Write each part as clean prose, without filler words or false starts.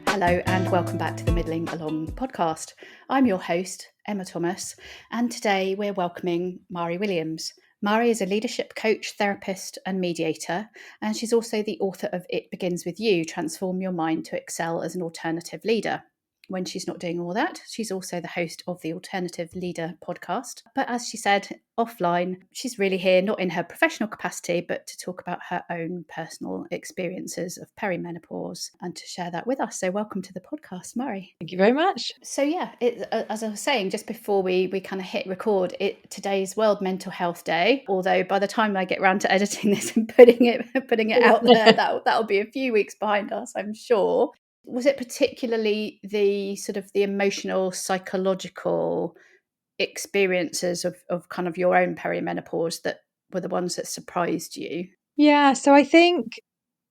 Hello and welcome back to the Middling Along podcast. I'm your host, Emma Thomas, and today we're welcoming Mari Williams. Mari is a leadership coach, therapist and mediator, and she's also the author of It Begins With You, Transform Your Mind to Excel as an Alternative Leader. When she's not doing all that, she's also the host of the Alternative Leader podcast. But as she said offline, she's really here, not in her professional capacity, but to talk about her own personal experiences of perimenopause and to share that with us. So welcome to the podcast, Mari. Thank you very much. So yeah, as I was saying, just before we kind of hit record, today's World Mental Health Day. Although by the time I get around to editing this and putting it out there, that'll be a few weeks behind us, I'm sure. Was it particularly the sort of the emotional, psychological experiences of kind of your own perimenopause that were the ones that surprised you? Yeah, so I think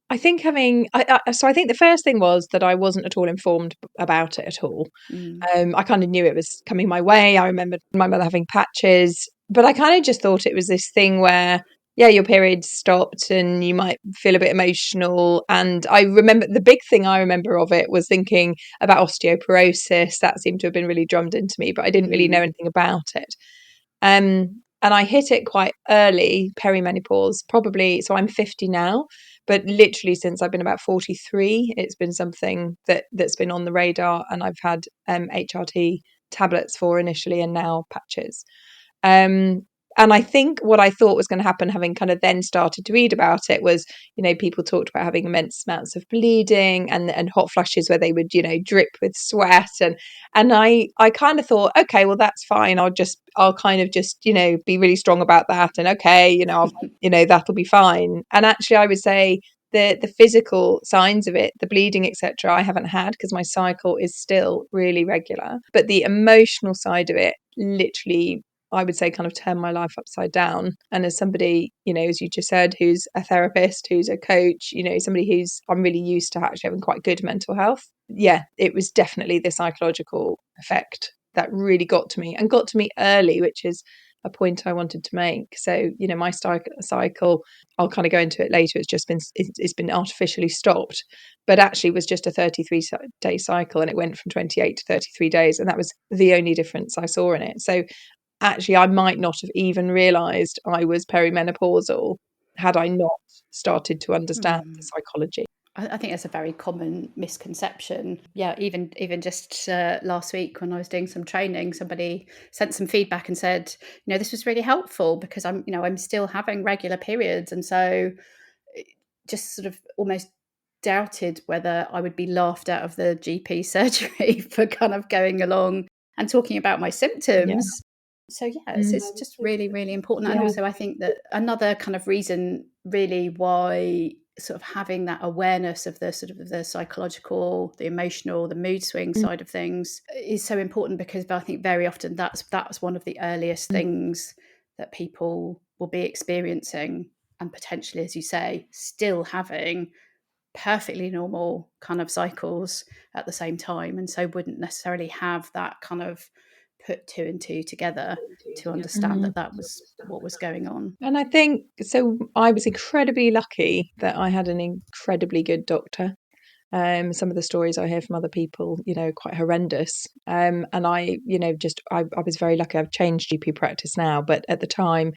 the first thing was that I wasn't at all informed about it at all. I kind of knew it was coming my way. I remember my mother having patches, but I kind of just thought it was this thing where, yeah, your period stopped and you might feel a bit emotional. And I remember the big thing I remember of it was thinking about osteoporosis. That seemed to have been really drummed into me, but I didn't really know anything about it. And I hit it quite early, perimenopause, probably. So I'm 50 now, but literally since I've been about 43, it's been something that's been on the radar, and I've had HRT tablets for initially and now patches. And I think what I thought was going to happen, having kind of then started to read about it, was, people talked about having immense amounts of bleeding and hot flushes where they would, drip with sweat. And I kind of thought, okay, well, that's fine. I'll kind of just, be really strong about that. And okay, that'll be fine. And actually, I would say the physical signs of it, the bleeding, etc., I haven't had because my cycle is still really regular. But the emotional side of it, literally, I would say, kind of turned my life upside down. And as somebody, as you just said, who's a therapist, who's a coach, somebody I'm really used to actually having quite good mental health. Yeah, it was definitely the psychological effect that really got to me, and got to me early, which is a point I wanted to make. So, my cycle, I'll kind of go into it later. It's been artificially stopped, but actually was just a 33-day cycle, and it went from 28 to 33 days. And that was the only difference I saw in it. So actually, I might not have even realised I was perimenopausal had I not started to understand the psychology. I think that's a very common misconception. Yeah, even just last week when I was doing some training, somebody sent some feedback and said, this was really helpful because I'm still having regular periods, and so just sort of almost doubted whether I would be laughed out of the GP surgery for kind of going along and talking about my symptoms. Yeah. So it's just really, really important. Yeah. And also I think that another kind of reason really why sort of having that awareness of the sort of the psychological, the emotional, the mood swing side of things is so important, because I think very often that's one of the earliest things that people will be experiencing, and potentially, as you say, still having perfectly normal kind of cycles at the same time, and so wouldn't necessarily have that kind of put two and two together to understand that was what was going on. And I think, so I was incredibly lucky that I had an incredibly good doctor. Some of the stories I hear from other people, quite horrendous. And I was very lucky. I've changed GP practice now, but at the time,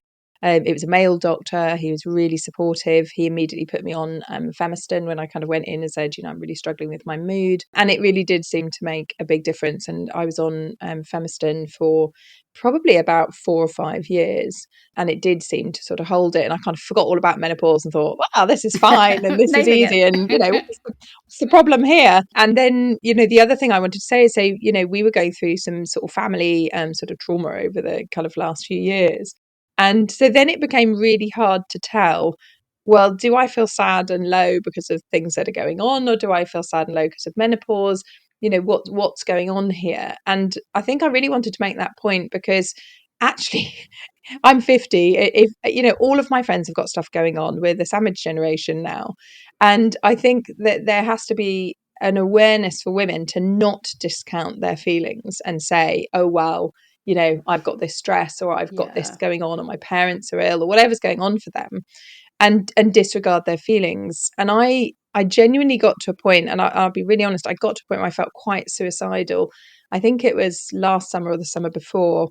it was a male doctor. He was really supportive. He immediately put me on Femiston when I kind of went in and said, I'm really struggling with my mood. And it really did seem to make a big difference. And I was on Femiston for probably about 4 or 5 years. And it did seem to sort of hold it. And I kind of forgot all about menopause and thought, wow, this is fine. And this is easy. And, what's the problem here? And then, the other thing I wanted to say is, we were going through some sort of family sort of trauma over the kind of last few years. And so then it became really hard to tell, well, do I feel sad and low because of things that are going on, or do I feel sad and low because of menopause? What's going on here? And I think I really wanted to make that point because actually I'm 50. If all of my friends have got stuff going on. We're the sandwich generation now. And I think that there has to be an awareness for women to not discount their feelings and say, oh, well, you know, I've got this stress, or I've got this going on, or my parents are ill, or whatever's going on for them, and disregard their feelings. And I genuinely got to a point, and I'll be really honest, I got to a point where I felt quite suicidal. I think it was last summer or the summer before.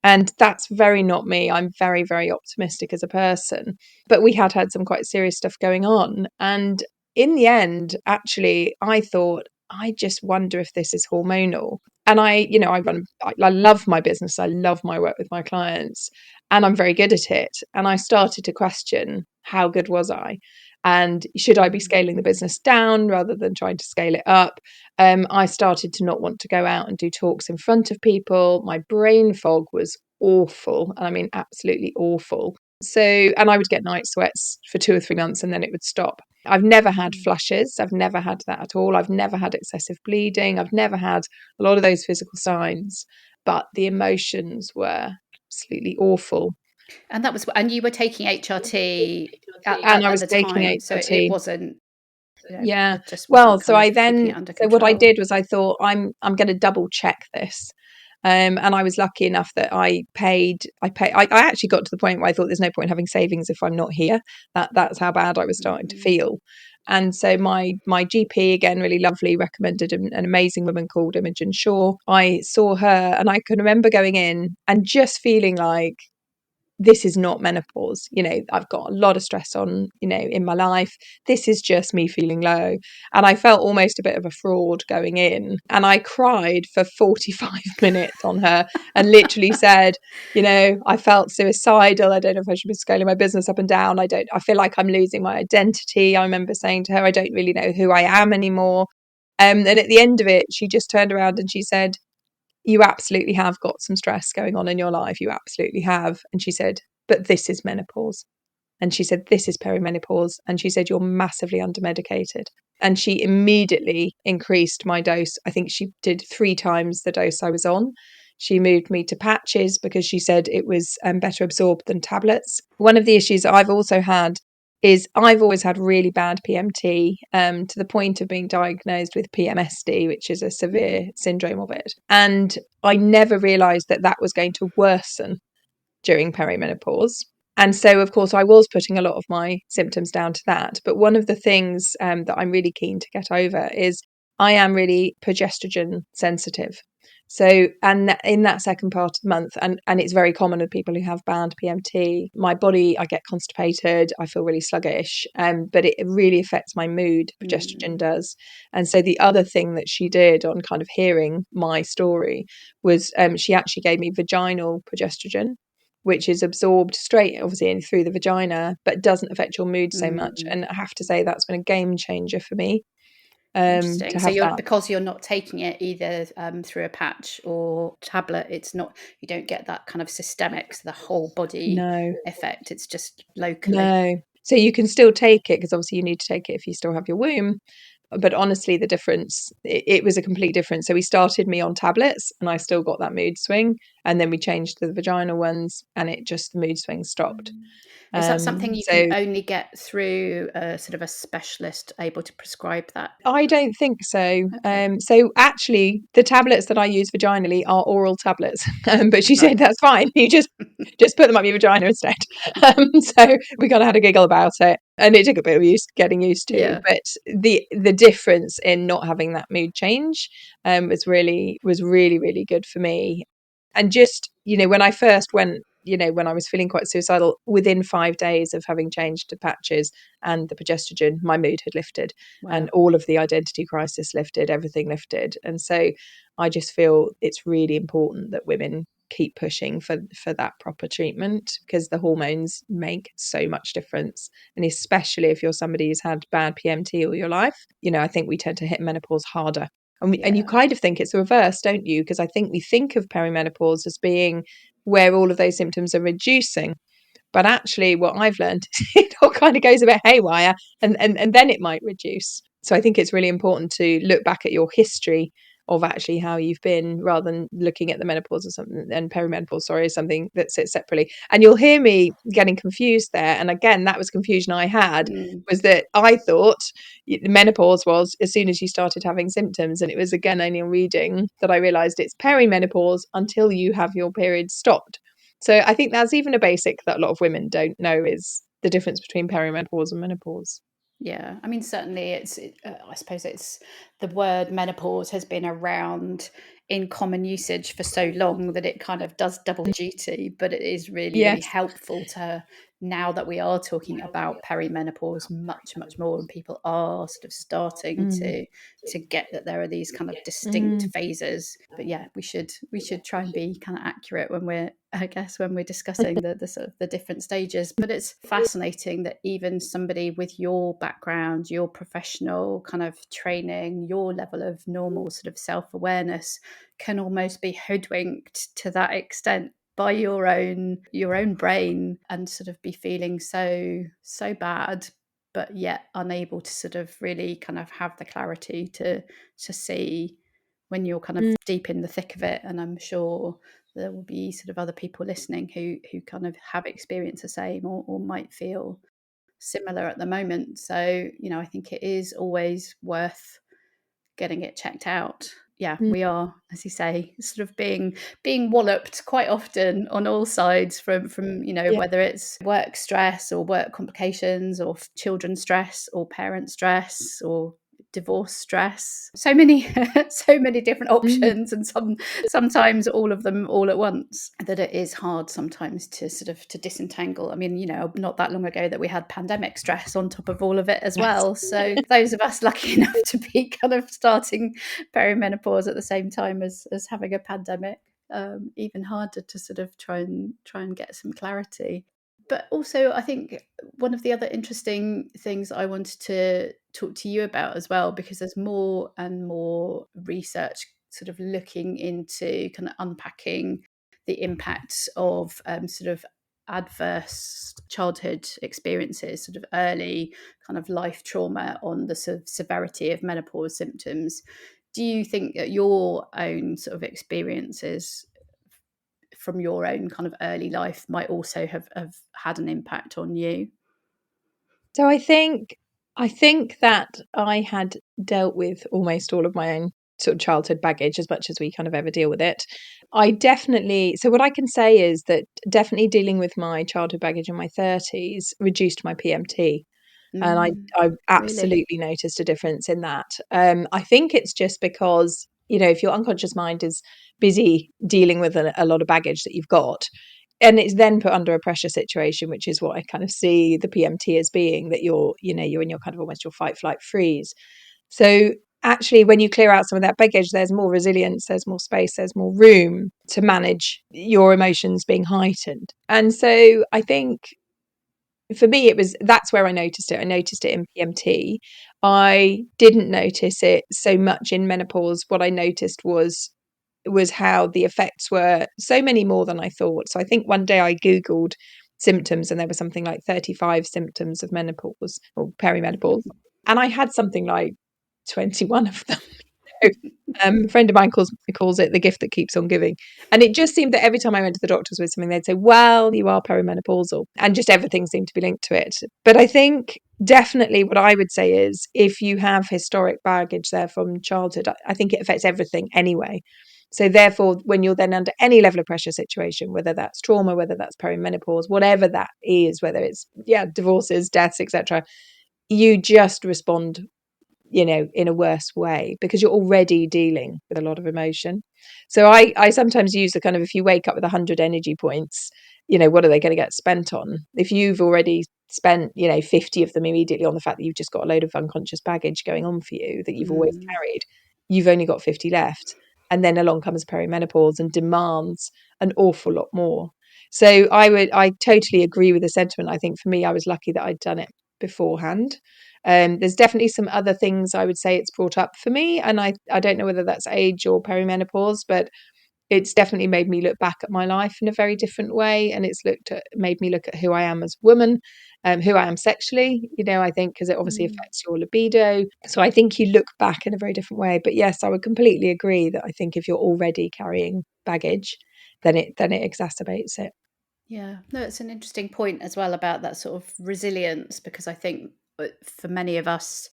And that's very not me. I'm very, very optimistic as a person. But we had some quite serious stuff going on. And in the end, actually, I thought, I just wonder if this is hormonal. And I love my business. I love my work with my clients, and I'm very good at it. And I started to question, how good was I? And should I be scaling the business down rather than trying to scale it up? I started to not want to go out and do talks in front of people. My brain fog was awful. I mean, absolutely awful. So, and I would get night sweats for 2 or 3 months and then it would stop. I've never had flushes. I've never had that at all. I've never had excessive bleeding. I've never had a lot of those physical signs, but the emotions were absolutely awful. And you were taking HRT And I was at the taking time, so HRT. it wasn't, Yeah. it just Well, wasn't so kind I of keeping then, it under so what I control. did was I thought, I'm going to double check this. And I was lucky enough that I actually got to the point where I thought there's no point having savings if I'm not here. That's how bad I was starting to feel. And so my GP, again, really lovely, recommended an amazing woman called Imogen Shaw. I saw her and I can remember going in and just feeling like, this is not menopause. You know, I've got a lot of stress on, you know, in my life. This is just me feeling low. And I felt almost a bit of a fraud going in. And I cried for 45 minutes on her and literally said, you know, I felt suicidal. I don't know if I should be scaling my business up and down. I feel like I'm losing my identity. I remember saying to her, I don't really know who I am anymore. And at the end of it, she just turned around and she said, you absolutely have got some stress going on in your life. You absolutely have. And she said, but this is menopause. And she said, this is perimenopause. And she said, you're massively undermedicated. And she immediately increased my dose. I think she did 3 times the dose I was on. She moved me to patches because she said it was better absorbed than tablets. One of the issues I've also had is I've always had really bad PMT, to the point of being diagnosed with PMSD, which is a severe syndrome of it. And I never realised that was going to worsen during perimenopause. And so, of course, I was putting a lot of my symptoms down to that. But one of the things that I'm really keen to get over is I am really progesterone sensitive. So, and in that second part of the month, and it's very common with people who have bad PMT, my body, I get constipated, I feel really sluggish, but it really affects my mood, progesterone does. And so the other thing that she did on kind of hearing my story was she actually gave me vaginal progesterone, which is absorbed straight, obviously, in through the vagina, but doesn't affect your mood so much. And I have to say that's been a game changer for me. Interesting. To So have that. because you're not taking it either through a patch or tablet, you don't get that kind of systemic, so the whole body effect. It's just locally. No. So you can still take it, because obviously you need to take it if you still have your womb. But honestly, the difference, it was a complete difference. So we started me on tablets and I still got that mood swing. And then we changed to the vaginal ones and the mood swing stopped. Is that something you can only get through a sort of a specialist able to prescribe that? I don't think so. Okay. So actually, the tablets that I use vaginally are oral tablets. But she said that's fine. You just put them up your vagina instead. So we kind of had a giggle about it, and it took a bit of getting used to. Yeah. But the difference in not having that mood change was really really good for me. And just, you know, when I first went, you know, when I was feeling quite suicidal, within 5 days of having changed to patches and the progesterone, my mood had lifted. Wow. And all of the identity crisis lifted, everything lifted. And so I just feel it's really important that women keep pushing for that proper treatment, because the hormones make so much difference. And especially if you're somebody who's had bad PMT all your life, you know, I think we tend to hit menopause harder. And you kind of think it's the reverse, don't you? Because I think we think of perimenopause as being where all of those symptoms are reducing. But actually, what I've learned is it all kind of goes a bit haywire, and then it might reduce. So I think it's really important to look back at your history of actually how you've been, rather than looking at the menopause or something, and perimenopause, sorry, is something that sits separately. And you'll hear me getting confused there. And again, that was confusion I had, was that I thought menopause was as soon as you started having symptoms. And it was, again, only on reading that I realized it's perimenopause until you have your period stopped. So I think that's even a basic that a lot of women don't know, is the difference between perimenopause and menopause. Yeah, I mean, certainly I suppose it's the word menopause has been around in common usage for so long that it kind of does double duty, but it is really, really Yes. helpful to, now that we are talking about perimenopause much, much more, and people are sort of starting Mm. to get that there are these kind of distinct Mm. phases. But yeah, we should try and be kind of accurate when we're, I guess, when we're discussing the sort of the different stages. But it's fascinating that even somebody with your background, your professional kind of training, your level of normal sort of self-awareness can almost be hoodwinked to that extent by your own brain, and sort of be feeling so bad, but yet unable to sort of really kind of have the clarity to see when you're kind of deep in the thick of it. And I'm sure there will be sort of other people listening who kind of have experienced the same, or might feel similar at the moment. So, I think it is always worth getting it checked out. Yeah, Mm. we are, as you say, sort of being walloped quite often on all sides, from Yeah. whether it's work stress or work complications, or children stress, or parent stress, or divorce stress. So many so many different Mm. options, and sometimes all of them all at once, that it is hard sometimes to sort of to disentangle. I mean, not that long ago that we had pandemic stress on top of all of it as Yes. well. So those of us lucky enough to be kind of starting perimenopause at the same time as having a pandemic, even harder to sort of try and get some clarity. But also, I think one of the other interesting things I wanted to talk to you about as well, because there's more and more research sort of looking into kind of unpacking the impacts of sort of adverse childhood experiences, sort of early kind of life trauma, on the sort of severity of menopause symptoms. Do you think that your own sort of experiences from your own kind of early life might also have had an impact on you? So I think that I had dealt with almost all of my own sort of childhood baggage, as much as we kind of ever deal with it. So what I can say is that definitely dealing with my childhood baggage in my 30s reduced my PMT. And I Really? absolutely noticed a difference in that. I think it's just because, if your unconscious mind is busy dealing with a lot of baggage that you've got, and it's then put under a pressure situation, which is what I kind of see the PMT as being, that you're in your kind of almost your fight, flight, freeze. So actually, when you clear out some of that baggage, there's more resilience, there's more space, there's more room to manage your emotions being heightened. And so I think for me, that's where I noticed it. I noticed it in PMT. I didn't notice it so much in menopause. What I noticed was how the effects were so many more than I thought. So I think one day I Googled symptoms, and there was something like 35 symptoms of menopause or perimenopause. And I had something like 21 of them. A friend of mine calls it the gift that keeps on giving. And it just seemed that every time I went to the doctors with something, they'd say, well, you are perimenopausal. And just everything seemed to be linked to it. But I think definitely what I would say is, if you have historic baggage there from childhood, I think it affects everything anyway. So therefore, when you're then under any level of pressure situation, whether that's trauma, whether that's perimenopause, whatever that is, whether it's divorces, deaths, etc., you just respond in a worse way, because you're already dealing with a lot of emotion. So I sometimes use the kind of, if you wake up with 100 energy points, what are they going to get spent on? If you've already spent 50 of them immediately on the fact that you've just got a load of unconscious baggage going on for you that you've always Mm. carried, you've only got 50 left. And then along comes perimenopause and demands an awful lot more. So I totally agree with the sentiment. I think for me, I was lucky that I'd done it beforehand. There's definitely some other things I would say it's brought up for me, and I don't know whether that's age or perimenopause, but it's definitely made me look back at my life in a very different way, and made me look at who I am as a woman, who I am sexually, I think, because it obviously affects your libido. So I think you look back in a very different way. But yes, I would completely agree that I think if you're already carrying baggage, then it exacerbates it. Yeah, no, it's an interesting point as well about that sort of resilience, because I think for many of us,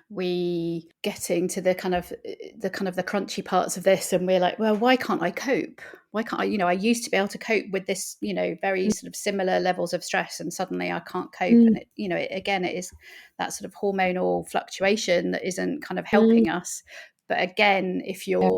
we getting to the kind of the crunchy parts of this, and we're like, well, why can't I cope? Why can't I? I used to be able to cope with this, very sort of similar levels of stress, and suddenly I can't cope. Mm, And again, it is that sort of hormonal fluctuation that isn't kind of mm, helping us. But again, if yeah,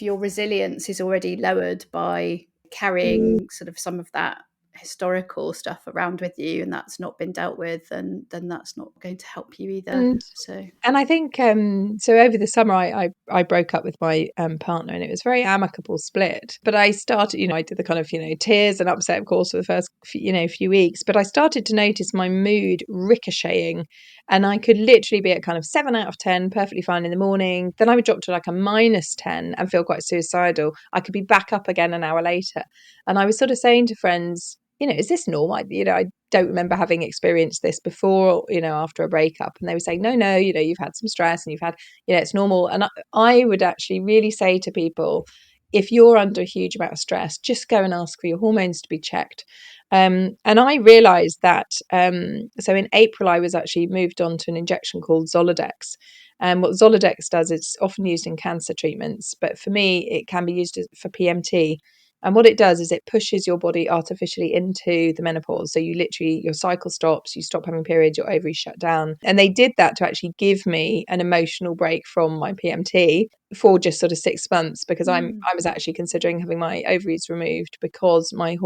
your resilience is already lowered by mm. carrying sort of some of that historical stuff around with you, and that's not been dealt with, then that's not going to help you either. And So And I think so over the summer I broke up with my partner, and it was a very amicable split. But I started, I did the kind of, tears and upset, of course, for the first few weeks. But I started to notice my mood ricocheting, and I could literally be at kind of 7 out of 10, perfectly fine in the morning. Then I would drop to like a -10 and feel quite suicidal. I could be back up again an hour later, and I was sort of saying to friends, is this normal? I don't remember having experienced this before, after a breakup. And they were saying, no, you've had some stress and you've had, it's normal. And I would actually really say to people, if you're under a huge amount of stress, just go and ask for your hormones to be checked. And I realized that, so in April, I was actually moved on to an injection called Zoladex. And what Zoladex does, it's often used in cancer treatments, but for me, it can be used for PMT. And what it does is it pushes your body artificially into the menopause. So your cycle stops, you stop having periods, your ovaries shut down. And they did that to actually give me an emotional break from my PMT for just sort of 6 months, because I was actually considering having my ovaries removed because my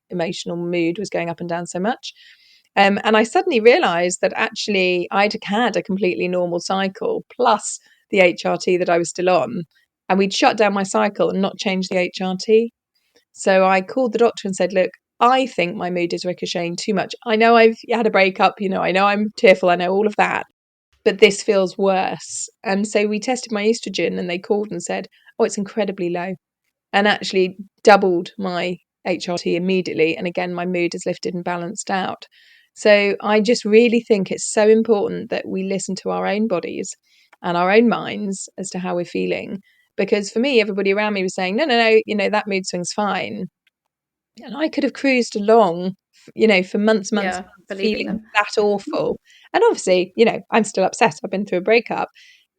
emotional mood was going up and down so much. And I suddenly realized that actually I'd had a completely normal cycle plus the HRT that I was still on. And we'd shut down my cycle and not change the HRT. So I called the doctor and said, look, I think my mood is ricocheting too much. I know I've had a breakup, I know I'm tearful, I know all of that, but this feels worse. And so we tested my estrogen, and they called and said, oh, it's incredibly low, and actually doubled my HRT immediately. And again, my mood is lifted and balanced out. So I just really think it's so important that we listen to our own bodies and our own minds as to how we're feeling. Because for me, everybody around me was saying, no, that mood swing's fine. And I could have cruised along, for months, yeah, believing feeling them. that awful. And obviously, I'm still upset. I've been through a breakup,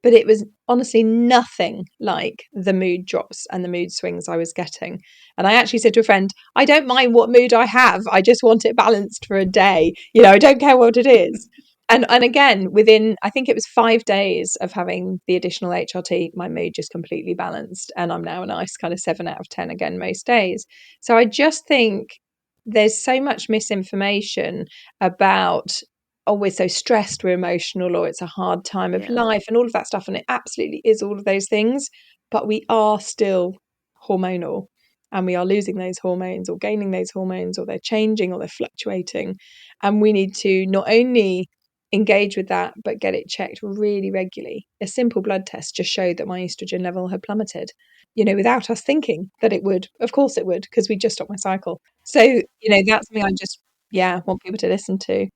but it was honestly nothing like the mood drops and the mood swings I was getting. And I actually said to a friend, I don't mind what mood I have. I just want it balanced for a day. I don't care what it is. And again, within, I think it was 5 days of having the additional HRT, my mood just completely balanced. And I'm now a nice kind of 7 out of 10 again most days. So I just think there's so much misinformation about, oh, we're so stressed, we're emotional, or it's a hard time of Yeah, life and all of that stuff. And it absolutely is all of those things. But we are still hormonal, and we are losing those hormones or gaining those hormones, or they're changing or they're fluctuating. And we need to not only engage with that, but get it checked really regularly. A simple blood test just showed that my estrogen level had plummeted, without us thinking that it would. Of course it would, because we just stopped my cycle. So, that's something I just, want people to listen to.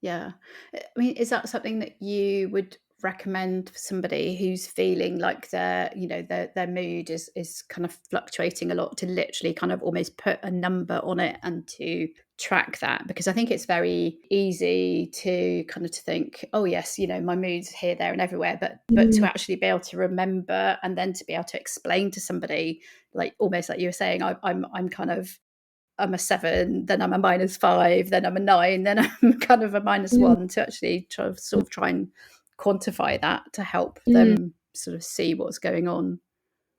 yeah. I mean, is that something that you would recommend for somebody who's feeling like their mood is kind of fluctuating a lot, to literally kind of almost put a number on it and to track that? Because I think it's very easy to kind of to think, oh yes, my mood's here, there and everywhere, but to Mm, actually be able to remember, and then to be able to explain to somebody, like almost like you were saying, I'm kind of, I'm a 7, then I'm a -5, then I'm a 9, then I'm kind of a mm, -1, to actually try and quantify that to help mm. them sort of see what's going on.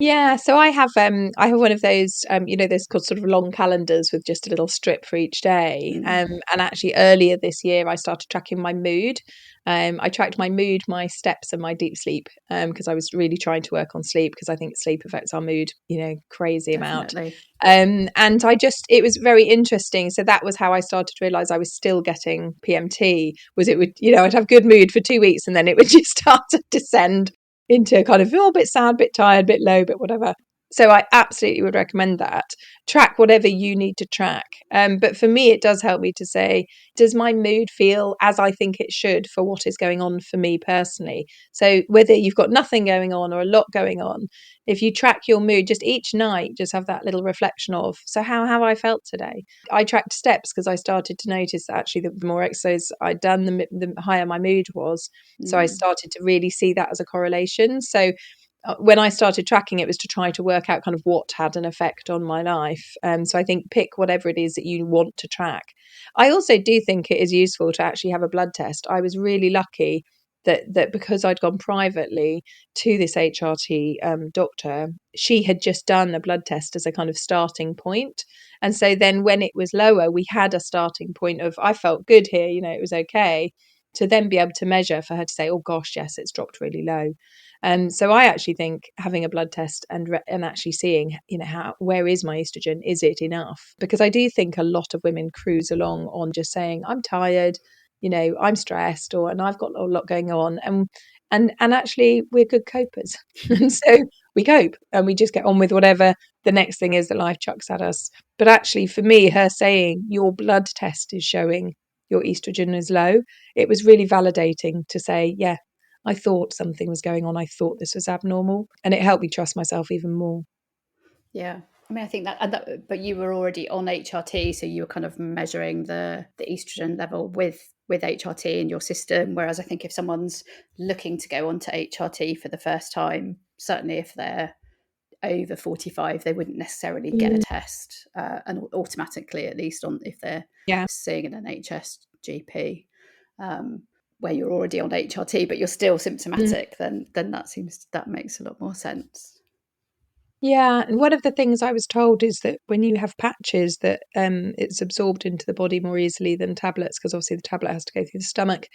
Yeah, so I have one of those there's called sort of long calendars with just a little strip for each day. Mm, And actually earlier this year I started tracking my mood. I tracked my mood, my steps and my deep sleep, because I was really trying to work on sleep, because I think sleep affects our mood, crazy amount. definitely. And it was very interesting. So that was how I started to realize I was still getting PMT. Was it would, I'd have good mood for 2 weeks, and then it would just start to descend into kind of, a bit sad, bit tired, bit low, bit whatever. So I absolutely would recommend that. Track whatever you need to track. But for me, it does help me to say, does my mood feel as I think it should for what is going on for me personally? So whether you've got nothing going on or a lot going on, if you track your mood just each night, just have that little reflection of, so how have I felt today? I tracked steps because I started to notice that actually the more exercise I'd done, the higher my mood was. So I started to really see that as a correlation. So when I started tracking, it was to try to work out kind of what had an effect on my life. So I think pick whatever it is that you want to track. I also do think it is useful to actually have a blood test. I was really lucky that because I'd gone privately to this HRT doctor, she had just done a blood test as a kind of starting point. And so then when it was lower, we had a starting point of, I felt good here, it was okay, to then be able to measure for her to say, oh gosh, yes, it's dropped really low. So I actually think having a blood test and actually seeing, where is my estrogen? Is it enough? Because I do think a lot of women cruise along on just saying, I'm tired, I'm stressed, and I've got a lot going on, and actually we're good copers, and so we cope and we just get on with whatever the next thing is that life chucks at us. But actually, for me, her saying your blood test is showing your estrogen is low, it was really validating to say, yeah, I thought something was going on. I thought this was abnormal. And it helped me trust myself even more. Yeah. I mean, I think but you were already on HRT, so you were kind of measuring the estrogen level with HRT in your system. Whereas I think if someone's looking to go onto HRT for the first time, certainly if they're over 45, they wouldn't necessarily get a test, and automatically, at least if they're seeing an NHS GP, where you're already on HRT, but you're still symptomatic, then that makes a lot more sense. Yeah, and one of the things I was told is that when you have patches, that it's absorbed into the body more easily than tablets, because obviously the tablet has to go through the stomach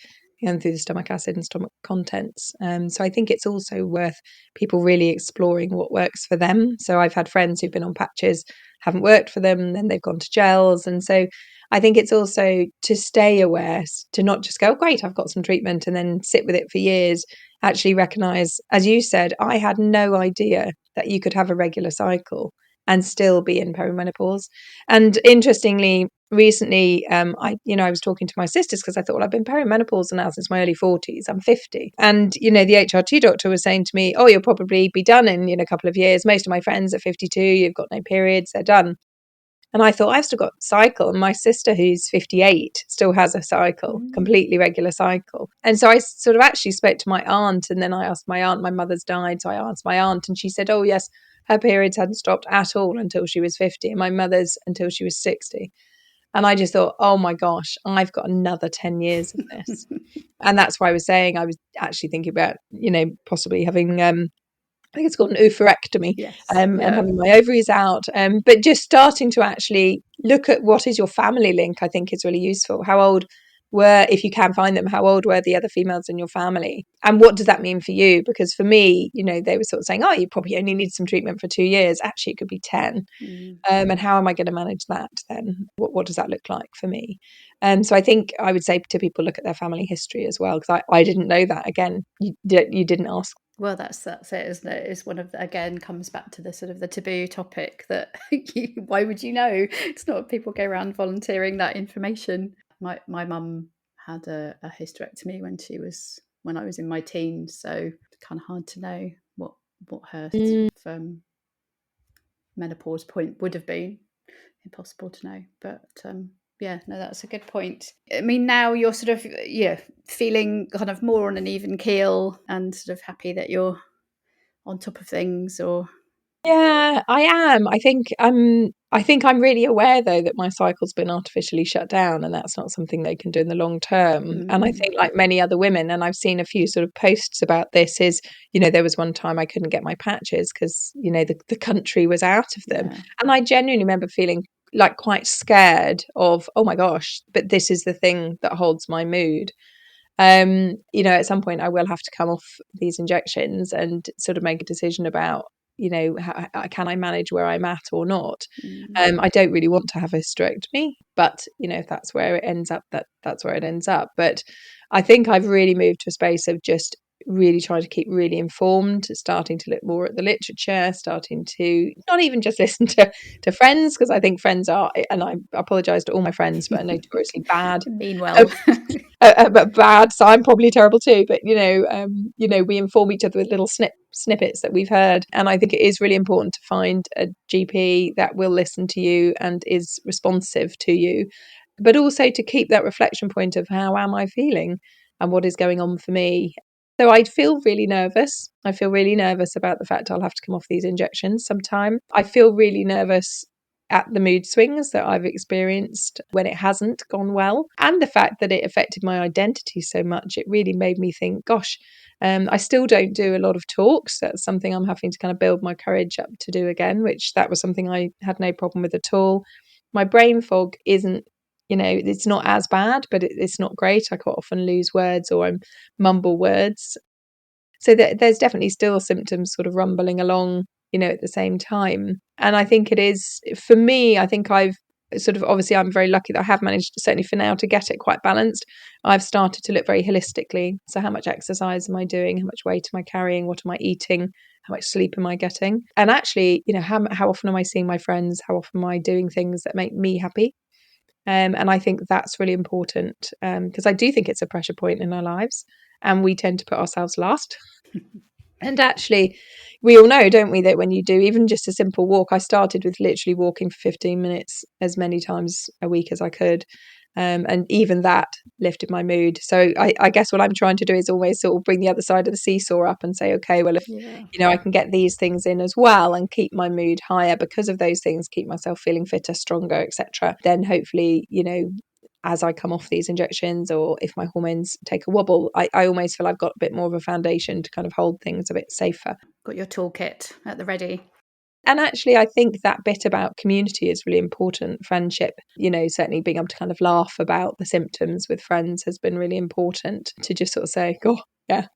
and through the stomach acid and stomach contents. So I think it's also worth people really exploring what works for them. So I've had friends who've been on patches, haven't worked for them, then they've gone to gels. And so I think it's also to stay aware, to not just go, oh, great, I've got some treatment and then sit with it for years. Actually recognize, as you said, I had no idea that you could have a regular cycle and still be in perimenopause. And interestingly, recently, I was talking to my sisters because I thought, well, I've been perimenopausal now since my early 40s. I'm 50. And, the HRT doctor was saying to me, oh, you'll probably be done in a couple of years. Most of my friends are 52, you've got no periods, they're done. And I thought, I've still got a cycle. And my sister, who's 58, still has a cycle, completely regular cycle. And so I sort of actually spoke to my aunt, and then I asked my aunt, my mother's died. So I asked my aunt, and she said, oh, yes, her periods hadn't stopped at all until she was 50, and my mother's until she was 60. And I just thought, oh my gosh, I've got another 10 years of this. And that's why I was saying, I was actually thinking about, possibly having I think it's called an oophorectomy, and having my ovaries out. But just starting to actually look at what is your family link, I think is really useful. How old were, if you can find them, how old were the other females in your family? And what does that mean for you? Because for me, they were sort of saying, oh, you probably only need some treatment for 2 years. Actually, it could be 10. And how am I going to manage that then? What does that look like for me? So I think I would say to people, look at their family history as well, because I didn't know that. Again, you didn't ask. Well, that's it, isn't it? It's one of again comes back to the sort of the taboo topic that why would you know? It's not people go around volunteering that information. My mum had a hysterectomy when I was in my teens, so kind of hard to know what her menopause point would have been. Impossible to know, but yeah, no, that's a good point. I mean, now you're sort of feeling kind of more on an even keel and sort of happy that you're on top of things, or yeah, I am. I think I'm really aware though that my cycle's been artificially shut down, and that's not something they can do in the long term. And I think, like many other women, and I've seen a few sort of posts about this, is there was one time I couldn't get my patches because the country was out of them, and I genuinely remember feeling like quite scared of, oh my gosh, but this is the thing that holds my mood. At some point I will have to come off these injections and sort of make a decision about, how, can I manage where I'm at or not. I don't really want to have a hysterectomy, but if that's where it ends up, that's where it ends up. But I think I've really moved to a space of just really trying to keep really informed, starting to look more at the literature, starting to not even just listen to friends, because I think friends are, and I apologise to all my friends, but are notoriously bad. Mean well. But bad, so I'm probably terrible too. But we inform each other with little snippets that we've heard, and I think it is really important to find a GP that will listen to you and is responsive to you, but also to keep that reflection point of how am I feeling and what is going on for me. So I feel really nervous. I feel really nervous about the fact I'll have to come off these injections sometime. I feel really nervous at the mood swings that I've experienced when it hasn't gone well, and the fact that it affected my identity so much. It really made me think, gosh, I still don't do a lot of talks. That's something I'm having to kind of build my courage up to do again, which that was something I had no problem with at all. My brain fog isn't, it's not as bad, but it's not great. I quite often lose words or I mumble words. So there's definitely still symptoms sort of rumbling along, at the same time. And I think it is, for me, I think I've sort of, obviously I'm very lucky that I have managed, certainly for now, to get it quite balanced. I've started to look very holistically. So how much exercise am I doing? How much weight am I carrying? What am I eating? How much sleep am I getting? And actually, how often am I seeing my friends? How often am I doing things that make me happy? And I think that's really important, because I do think it's a pressure point in our lives and we tend to put ourselves last. And actually, we all know, don't we, that when you do even just a simple walk, I started with literally walking for 15 minutes as many times a week as I could. And even that lifted my mood. So I guess what I'm trying to do is always sort of bring the other side of the seesaw up and say, okay, well, if I can get these things in as well and keep my mood higher because of those things, keep myself feeling fitter, stronger, etc., then hopefully, as I come off these injections, or if my hormones take a wobble, I almost feel I've got a bit more of a foundation to kind of hold things a bit safer. Got your toolkit at the ready. And actually, I think that bit about community is really important. Friendship, certainly being able to kind of laugh about the symptoms with friends has been really important, to just sort of say, oh, yeah,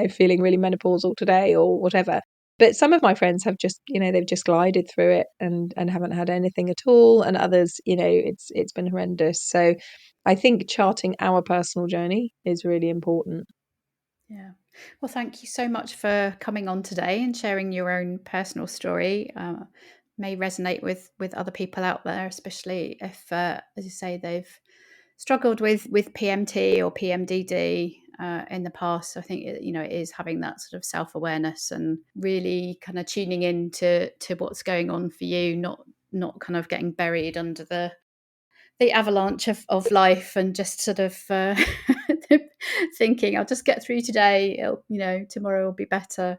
feeling really menopausal today or whatever. But some of my friends have just, they've just glided through it and haven't had anything at all. And others, it's been horrendous. So I think charting our personal journey is really important. Yeah. Well, thank you so much for coming on today and sharing your own personal story. May resonate with other people out there, especially if, as you say, they've struggled with PMT or PMDD in the past. So I think it is having that sort of self-awareness and really kind of tuning in to what's going on for you, not kind of getting buried under the avalanche of life and just sort of thinking I'll just get through today, tomorrow will be better.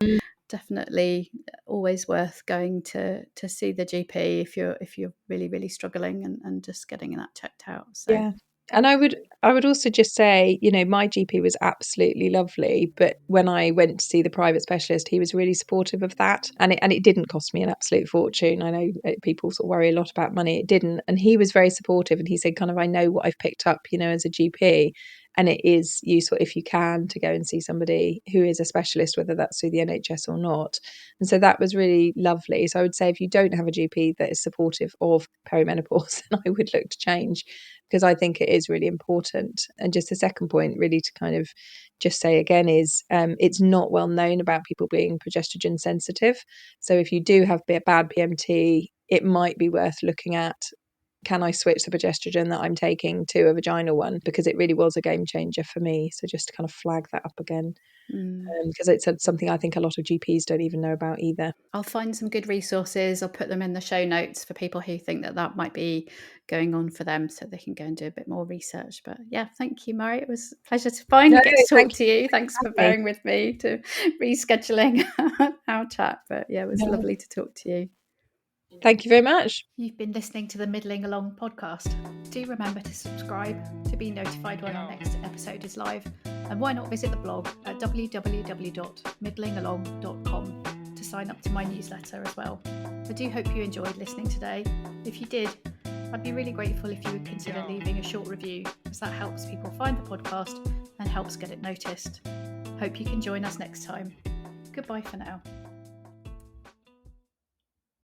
Definitely always worth going to see the GP if you're really, really struggling and just getting that checked out. So yeah. And I would also just say, my GP was absolutely lovely, but when I went to see the private specialist, he was really supportive of that, and it didn't cost me an absolute fortune. I know people sort of worry a lot about money. It didn't, and he was very supportive, and he said, kind of, I know what I've picked up, as a GP, and it is useful if you can to go and see somebody who is a specialist, whether that's through the NHS or not. And so that was really lovely. So I would say if you don't have a GP that is supportive of perimenopause, then I would look to change, because I think it is really important. And just the second point, really, to kind of just say again, is it's not well known about people being progesterone sensitive. So if you do have bad PMT, it might be worth looking at, can I switch the progesterone that I'm taking to a vaginal one? Because it really was a game changer for me. So just to kind of flag that up again, because it's something I think a lot of GPs don't even know about either. I'll find some good resources. I'll put them in the show notes for people who think that might be going on for them, so they can go and do a bit more research. But yeah, thank you, Mari. It was a pleasure to finally get to talk to you. Thanks for bearing with me to rescheduling our chat. But yeah, it was lovely to talk to you. Thank you very much. You've been listening to the Middling Along podcast. Do remember to subscribe to be notified when our next episode is live. And why not visit the blog at www.middlingalong.com to sign up to my newsletter as well. I do hope you enjoyed listening today. If you did, I'd be really grateful if you would consider leaving a short review, as that helps people find the podcast and helps get it noticed. Hope you can join us next time. Goodbye for now.